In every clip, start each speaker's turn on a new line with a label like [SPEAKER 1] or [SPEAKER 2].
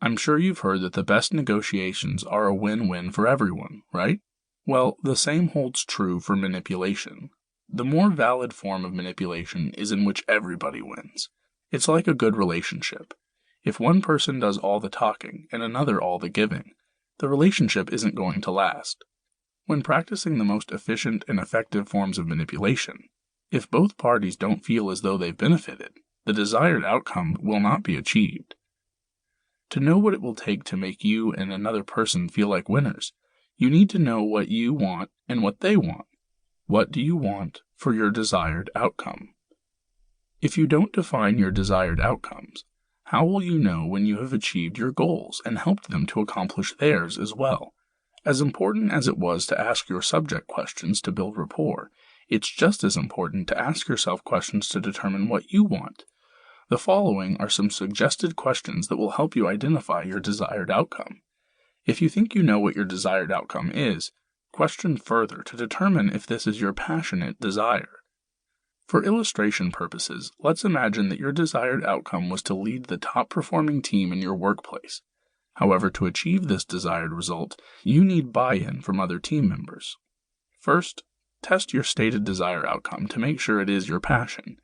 [SPEAKER 1] I'm sure you've heard that the best negotiations are a win-win for everyone, right? Well, the same holds true for manipulation. The more valid form of manipulation is in which everybody wins. It's like a good relationship. If one person does all the talking and another all the giving, the relationship isn't going to last. When practicing the most efficient and effective forms of manipulation, if both parties don't feel as though they've benefited, the desired outcome will not be achieved. To know what it will take to make you and another person feel like winners, you need to know what you want and what they want. What do you want for your desired outcome? If you don't define your desired outcomes, how will you know when you have achieved your goals and helped them to accomplish theirs as well? As important as it was to ask your subject questions to build rapport, it's just as important to ask yourself questions to determine what you want. The following are some suggested questions that will help you identify your desired outcome. If you think you know what your desired outcome is, question further to determine if this is your passionate desire. For illustration purposes, let's imagine that your desired outcome was to lead the top-performing team in your workplace. However, to achieve this desired result, you need buy-in from other team members. First, test your stated desired outcome to make sure it is your passion.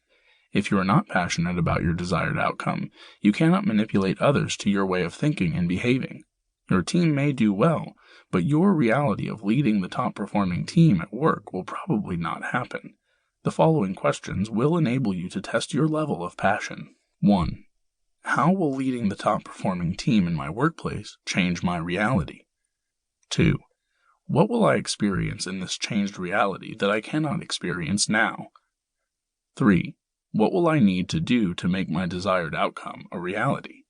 [SPEAKER 1] If you are not passionate about your desired outcome, you cannot manipulate others to your way of thinking and behaving. Your team may do well, but your reality of leading the top-performing team at work will probably not happen. The following questions will enable you to test your level of passion. 1. How will leading the top-performing team in my workplace change my reality? 2. What will I experience in this changed reality that I cannot experience now? 3. What will I need to do to make my desired outcome a reality?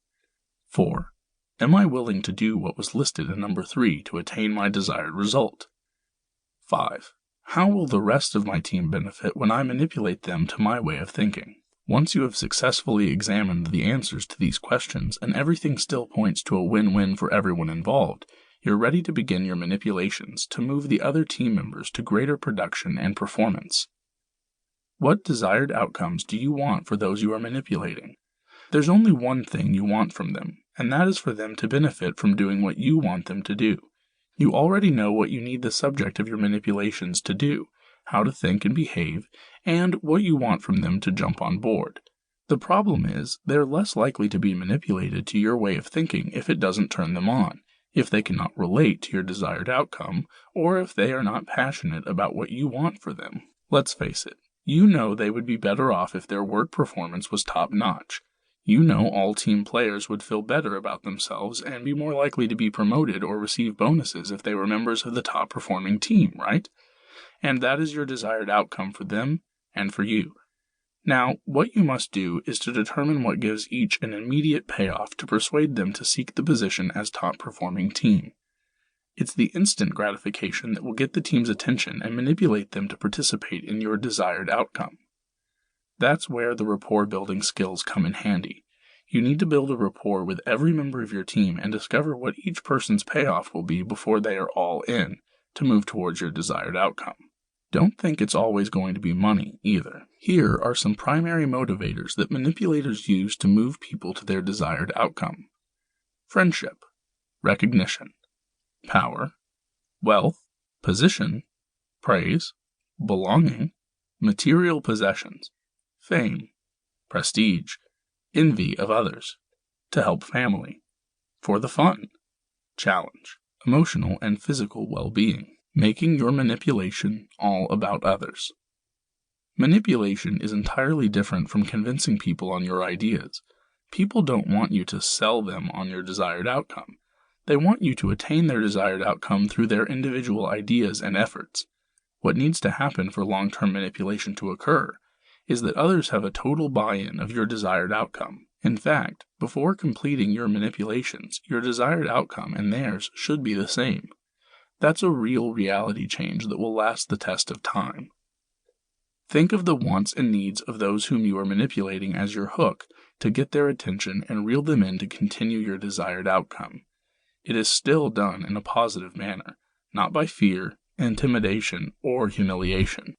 [SPEAKER 1] 4. Am I willing to do what was listed in number 3 to attain my desired result? 5. How will the rest of my team benefit when I manipulate them to my way of thinking? Once you have successfully examined the answers to these questions and everything still points to a win-win for everyone involved, you're ready to begin your manipulations to move the other team members to greater production and performance. What desired outcomes do you want for those you are manipulating? There's only one thing you want from them, and that is for them to benefit from doing what you want them to do. You already know what you need the subject of your manipulations to do, how to think and behave, and what you want from them to jump on board. The problem is, they're less likely to be manipulated to your way of thinking if it doesn't turn them on, if they cannot relate to your desired outcome, or if they are not passionate about what you want for them. Let's face it, you know they would be better off if their work performance was top-notch. You know all team players would feel better about themselves and be more likely to be promoted or receive bonuses if they were members of the top-performing team, right? And that is your desired outcome for them and for you. Now, what you must do is to determine what gives each an immediate payoff to persuade them to seek the position as top-performing team. It's the instant gratification that will get the team's attention and manipulate them to participate in your desired outcome. That's where the rapport-building skills come in handy. You need to build a rapport with every member of your team and discover what each person's payoff will be before they are all in to move towards your desired outcome. Don't think it's always going to be money, either. Here are some primary motivators that manipulators use to move people to their desired outcome. Friendship, recognition, power, wealth, position, praise, belonging, material possessions, fame, prestige, envy of others, to help family, for the fun, challenge, emotional and physical well-being, making your manipulation all about others. Manipulation is entirely different from convincing people on your ideas. People don't want you to sell them on your desired outcome. They want you to attain their desired outcome through their individual ideas and efforts. What needs to happen for long-term manipulation to occur is that others have a total buy-in of your desired outcome. In fact, before completing your manipulations, your desired outcome and theirs should be the same. That's a real reality change that will last the test of time. Think of the wants and needs of those whom you are manipulating as your hook to get their attention and reel them in to continue your desired outcome. It is still done in a positive manner, not by fear, intimidation, or humiliation.